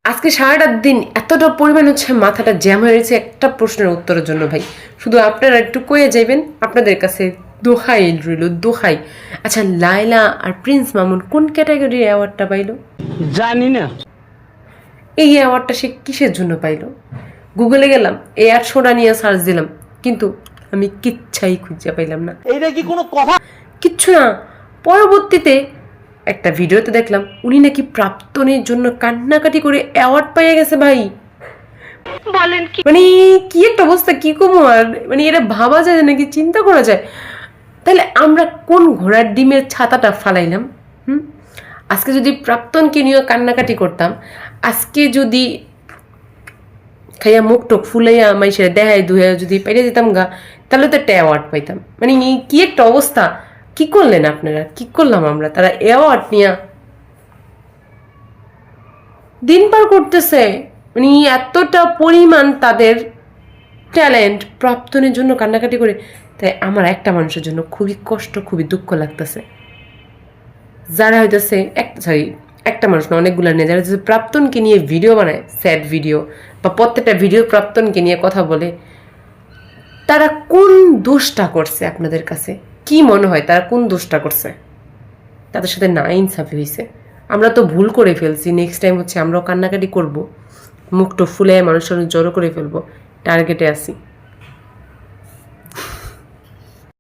আজকে সারাটা দিন এতটা পরিমাণ হচ্ছে মাথাটা জ্যাম হয়ে গেছে একটা প্রশ্নের উত্তরের জন্য ভাই। শুধু আপনারা একটু কয়ে যাইবেন, আপনাদের কাছে দোহাই রইল দোহাই। আচ্ছা, লায়লা আর প্রিন্স মামুন কোন ক্যাটাগরির অ্যাওয়ার্ডটা পাইলো? জানি না। এই অ্যাওয়ার্ডটা সে কিসের জন্য পাইলো? গুগলে গেলাম, এই 800টা নিয়ে সার্চ দিলাম, কিন্তু আমি কিচ্ছাই খুঁজে পাইলাম না। এইটা কি কোনো কথা? কিচ্ছু না। পরবর্তীতে একটা ভিডিওতে দেখলাম উনি নাকি প্রাক্তনের জন্য কান্নাকাটি করে অ্যাওয়ার্ড পেয়ে গেছে ভাই। বলেন কি? মানে কি একটা অবস্থা, কি কমো আর, মানে এটা ভাবা যায় নাকি, চিন্তা করা যায়? তাহলে আমরা কোন ঘোড়ার ডিমের ছাতাটা ফালাইলাম? আজকে যদি প্রাক্তনকে নিয়ে কান্নাকাটি করতাম, আজকে যদি খাইয়া মুখ টুক ফুলাইয়া মাইসের দেহায় দুহায় যদি পেরে দিতাম গা, তাহলে তো একটা অ্যাওয়ার্ড পাইতাম। মানে কি একটা অবস্থা, কি করলেন আপনারা, কি করলাম আমরা? তারা অ্যাওয়ার্ড নিয়ে দিন পার করতেছে। মানে এতটা পরিমাণ তাদের ট্যালেন্ট, প্রাপ্তনের জন্য কান্নাকাটি করে। তাই আমার একটা মানুষের জন্য খুবই কষ্ট, খুবই দুঃখ লাগতেছে, যারা হইতেছে একটা মানুষ না, অনেকগুলো নিয়ে যারা হচ্ছে প্রাপ্তনকে নিয়ে ভিডিও বানায়, স্যাড ভিডিও, বা প্রত্যেকটা ভিডিও প্রাপ্তনকে নিয়ে কথা বলে। তারা কোন দোষটা করছে আপনাদের কাছে? কি মনে হয় তারা কোন দোষটা করছে? তাদের সাথে না ইনসাফি হয়েছে। আমরা তো ভুল করে ফেলছি, নেক্সট টাইম হচ্ছে আমরাও কান্নাকাটি করবো, মুখটা ফুলে মানুষের জড়ো করে ফেলবো, টার্গেটে আসি।